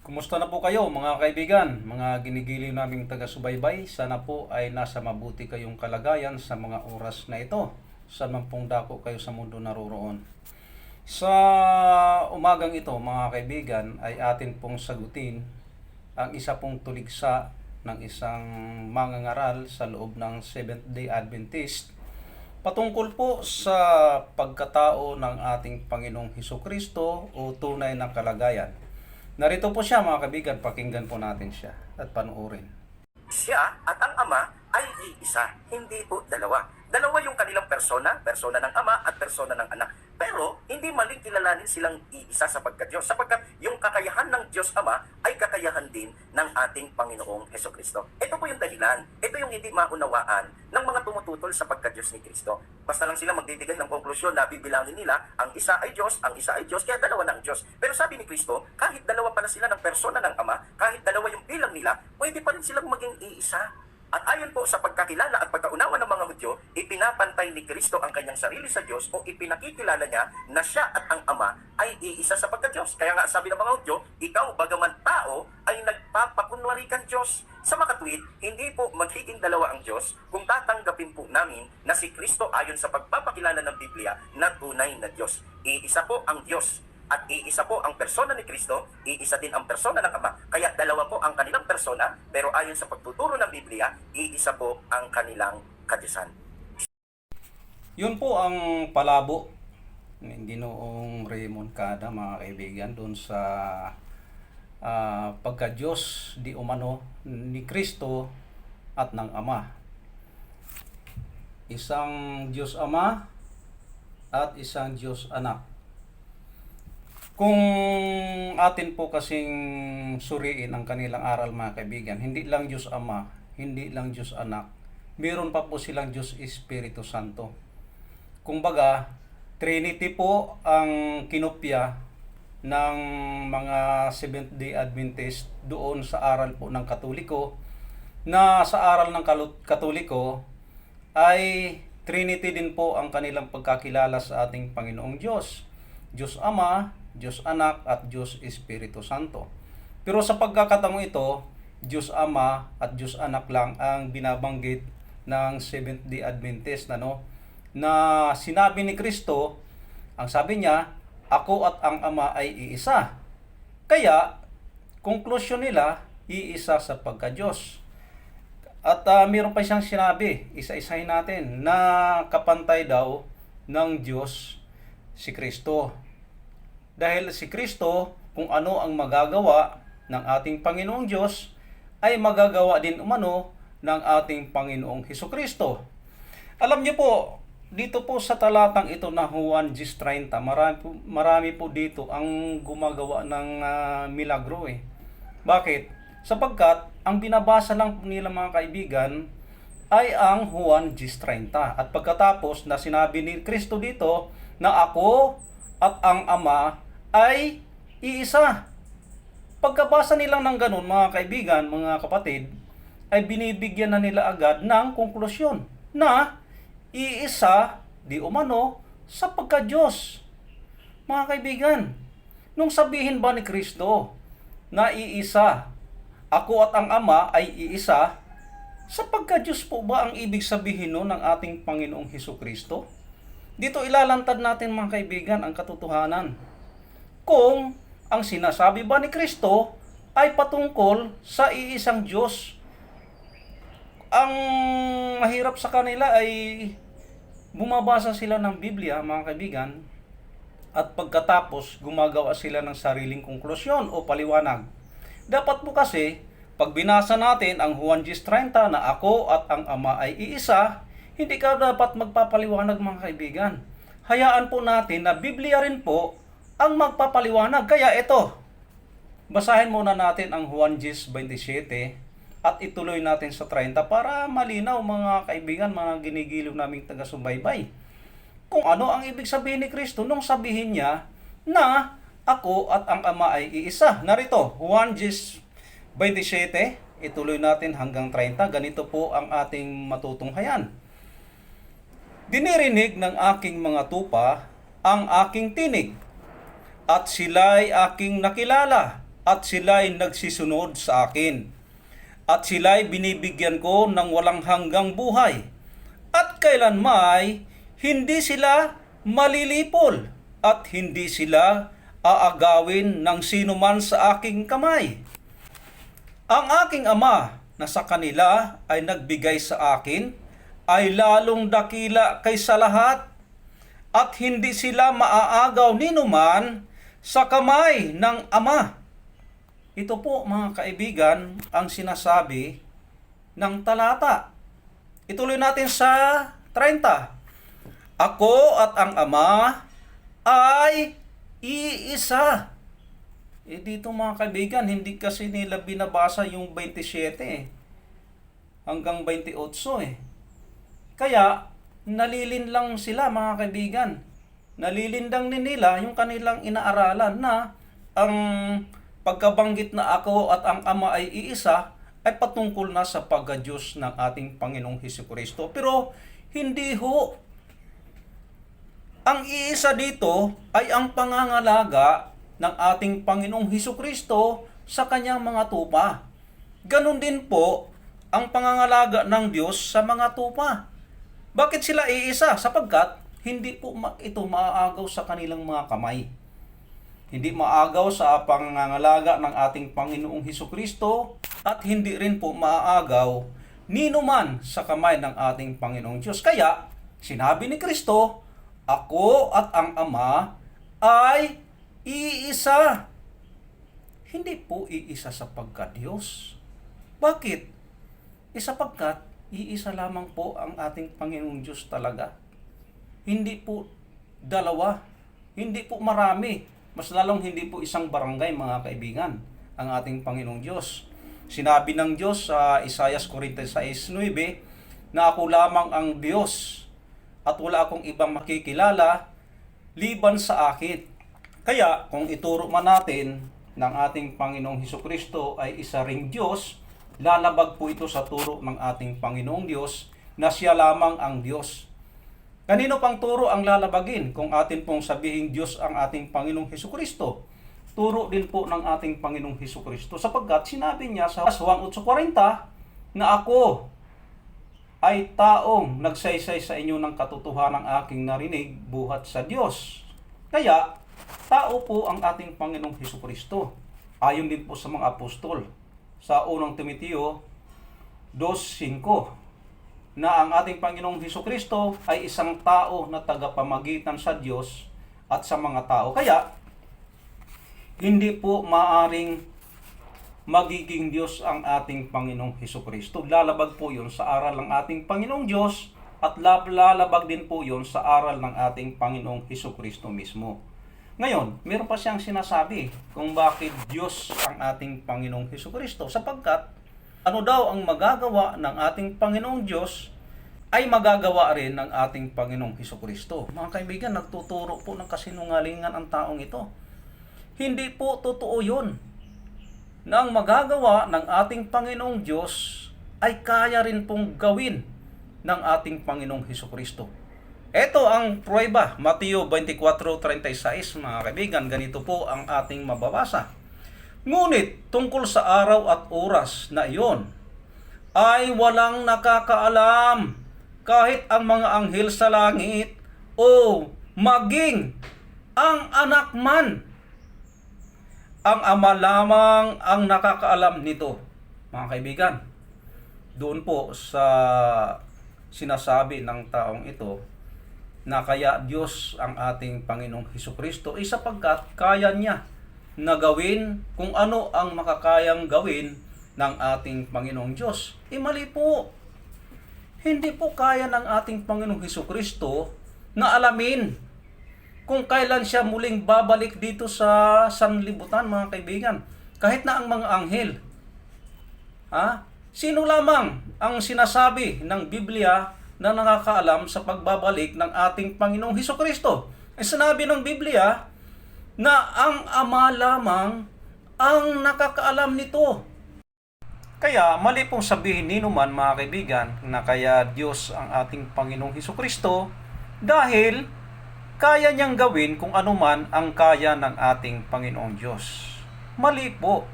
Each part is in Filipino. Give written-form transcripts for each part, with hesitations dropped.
Kumusta na po kayo mga kaibigan, mga ginigiliw naming taga-subaybay? Sana po ay nasa mabuti kayong kalagayan sa mga oras na ito. Sa mampong dako kayo sa mundo naroroon. Sa umagang ito mga kaibigan ay atin pong sagutin ang isa pong tuligsa ng isang mangangaral sa loob ng Seventh-day Adventist patungkol po sa pagkatao ng ating Panginoong Hesukristo o tunay na kalagayan. Narito po siya mga kaibigan, pakinggan po natin siya at panoorin. Siya at ang Ama ay iisa, hindi po dalawa. Dalawa yung kanilang persona ng Ama at persona ng Anak. Pero hindi maling kilalanin silang iisa sapagkat Diyos. Sapagkat yung kakayahan ng Diyos Ama ay kakayahan din ng ating Panginoong Hesukristo. Ito po yung dahilan. Ito yung hindi maunawaan ng mga tumututol sa pagka-Diyos ni Kristo. Basta lang sila magbibigay ng konklusyon na bibilangin nila, ang isa ay Diyos, kaya dalawa ng Diyos. Pero sabi ni Kristo, kahit dalawa pala sila ng persona ng Ama, kahit dalawa yung bilang nila, pwede pa rin silang maging iisa. At ayon po sa pagkakilala at pagkaunawa ng mga Hudyo, ipinapantay ni Kristo ang kanyang sarili sa Diyos o ipinakikilala niya na siya at ang Ama ay iisa sa pagka-Diyos. Kaya nga sabi ng mga Hudyo, ikaw bagaman tao ay nagpapakunwari kang Diyos. Sa makatwid, hindi po magiging dalawa ang Diyos kung tatanggapin po namin na si Kristo ayon sa pagpapakilala ng Biblia na tunay na Diyos. Iisa po ang Diyos. At iisa po ang persona ni Kristo, iisa din ang persona ng Ama. Kaya dalawa po ang kanilang persona, pero ayon sa pagtuturo ng Biblia, iisa po ang kanilang kadiyusan. Yun po ang palabo ni Ginoong Raymond Cada mga kaibigan doon sa pagka-Diyos di umano ni Kristo at ng Ama. Isang Diyos Ama at isang Diyos Anak. Kung atin po kasing suriin ang kanilang aral mga kaibigan, hindi lang Diyos Ama, hindi lang Diyos Anak, meron pa po silang Diyos Espiritu Santo. Kumbaga, Trinity po ang kinopya ng mga Seventh-day Adventist doon sa aral po ng Katoliko, na sa aral ng Katoliko ay Trinity din po ang kanilang pagkakilala sa ating Panginoong Diyos. Diyos Ama, Diyos Anak at Diyos Espiritu Santo. Pero sa pagkakataong ito, Diyos Ama at Diyos Anak lang ang binabanggit ng Seventh-day Adventist na sinabi ni Kristo, ang sabi niya, ako at ang Ama ay iisa. Kaya, konklusyon nila, iisa sa pagka-Diyos. At mayroon pa siyang sinabi, isa-isahin natin, na kapantay daw ng Diyos si Kristo. Dahil si Kristo, kung ano ang magagawa ng ating Panginoong Diyos, ay magagawa din umano ng ating Panginoong Hesukristo. Alam niyo po, dito po sa talatang ito na Juan 10:30, marami po dito ang gumagawa ng milagro eh. Bakit? Sapagkat ang binabasa lang nila mga kaibigan ay ang Juan 10:30. At pagkatapos na sinabi ni Kristo dito na ako at ang Ama ay iisa. Pagkabasa nilang ng ganun mga kaibigan, mga kapatid, ay binibigyan na nila agad ng konklusyon na iisa di umano sa pagka-Diyos. Mga kaibigan, nung sabihin ba ni Kristo na iisa, ako at ang Ama ay iisa, sa pagka-Diyos po ba ang ibig sabihin nun ng ating Panginoong Hesukristo? Dito ilalantad natin mga kaibigan ang katotohanan. Kung ang sinasabi ba ni Kristo ay patungkol sa iisang Diyos, ang mahirap sa kanila ay bumabasa sila ng Biblia mga kaibigan at pagkatapos gumagawa sila ng sariling konklusyon o paliwanag. Dapat po kasi pag binasa natin ang Juan 10:30 na ako at ang Ama ay iisa, hindi ka dapat magpapaliwanag mga kaibigan. Hayaan po natin na Biblia rin po ang magpapaliwanag. Kaya ito, basahin muna natin ang Juan 10:27 at ituloy natin sa 30 para malinaw mga kaibigan, mga ginigiliw naming taga-subaybay. Kung ano ang ibig sabihin ni Kristo nung sabihin niya na ako at ang Ama ay iisa. Narito, Juan 10:27, ituloy natin hanggang 30. Ganito po ang ating matutunghayan. Dinirinig ng aking mga tupa ang aking tinig, at sila'y aking nakilala, at sila'y nagsisunod sa akin. At sila'y binibigyan ko ng walang hanggang buhay. At kailanmay hindi sila malilipol at hindi sila aagawin ng sino man sa aking kamay. Ang aking Ama na sa kanila ay nagbigay sa akin ay lalong dakila kaysa lahat at hindi sila maaagaw ninuman sa kamay ng Ama. Ito po mga kaibigan ang sinasabi ng talata. Ituloy natin sa 30. Ako at ang Ama ay iisa. Dito mga kaibigan, hindi kasi nila binabasa yung 27 hanggang 28 Kaya, nalilin lang sila mga kaibigan. Nalilindang din nila yung kanilang inaaralan na ang pagkabanggit na ako at ang Ama ay iisa ay patungkol na sa pagka-Diyos ng ating Panginoong Hesukristo. Pero hindi ho. Ang iisa dito ay ang pangangalaga ng ating Panginoong Hesukristo sa kanyang mga tupa. Ganon din po ang pangangalaga ng Diyos sa mga tupa. Bakit sila iisa? Sapagkat hindi po ito maaagaw sa kanilang mga kamay. Hindi maagaw sa pangangalaga ng ating Panginoong Hesukristo at hindi rin po maaagaw ninuman sa kamay ng ating Panginoong Diyos. Kaya, sinabi ni Kristo, ako at ang Ama ay iisa. Hindi po iisa sapagkat Diyos. Bakit? Sapagkat iisa lamang po ang ating Panginoong Diyos talaga. Hindi po dalawa. Hindi po marami. Mas lalong hindi po isang barangay mga kaibigan ang ating Panginoong Diyos. Sinabi ng Diyos sa Isaiah 46:9 na ako lamang ang Diyos at wala akong ibang makikilala liban sa akin. Kaya kung ituro man natin ng ating Panginoong Hesukristo ay isa ring Diyos, lalabag po ito sa turo ng ating Panginoong Diyos na siya lamang ang Diyos. Kanino pang turo ang lalabagin kung atin pong sabihin Diyos ang ating Panginoong Hesukristo? Turo din po ng ating Panginoong Hesukristo sapagkat sinabi niya sa Juan 8:40 na ako ay taong nagsaysay sa inyo ng katotohanan ng aking narinig buhat sa Diyos. Kaya, tao po ang ating Panginoong Hesukristo. Ayon din po sa mga apostol. Sa 1 Timoteo 2:5 na ang ating Panginoong Hesukristo ay isang tao na tagapamagitan sa Diyos at sa mga tao. Kaya, hindi po maaring magiging Diyos ang ating Panginoong Hesukristo. Lalabag po yun sa aral ng ating Panginoong Diyos at lalabag din po yun sa aral ng ating Panginoong Hesukristo mismo. Ngayon, meron pa siyang sinasabi kung bakit Diyos ang ating Panginoong Hesukristo. Sapagkat, ano daw ang magagawa ng ating Panginoong Diyos ay magagawa rin ng ating Panginoong Hesukristo. Mga kaibigan, nagtuturo po ng kasinungalingan ang taong ito. Hindi po totoo yun na ang magagawa ng ating Panginoong Diyos ay kaya rin pong gawin ng ating Panginoong Hesukristo. Ito ang pruweba, Mateo 24:36, mga kaibigan, ganito po ang ating mababasa. Ngunit tungkol sa araw at oras na iyon, ay walang nakakaalam, kahit ang mga anghel sa langit o maging ang anak man. Ang Ama lamang ang nakakaalam nito. Mga kaibigan, doon po sa sinasabi ng taong ito na kaya Diyos ang ating Panginoong Hesukristo ay sapagkat kaya niya na gawin kung ano ang makakayang gawin ng ating Panginoong Diyos. Mali po. Hindi po kaya ng ating Panginoong Hesukristo na alamin kung kailan siya muling babalik dito sa sanlibutan, mga kaibigan. Kahit na ang mga anghel. Sino lamang ang sinasabi ng Biblia na nakakaalam sa pagbabalik ng ating Panginoong Hesukristo? Ay sinabi ng Biblia na ang Ama lamang ang nakakaalam nito. Kaya mali pong sabihin ninuman, mga kaibigan, na kaya Diyos ang ating Panginoong Hesukristo dahil kaya niyang gawin kung anuman ang kaya ng ating Panginoong Diyos. Mali po.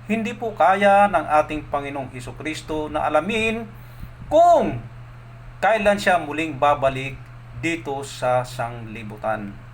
Hindi po kaya ng ating Panginoong Hesukristo na alamin kung kailan siya muling babalik dito sa sanglibutan.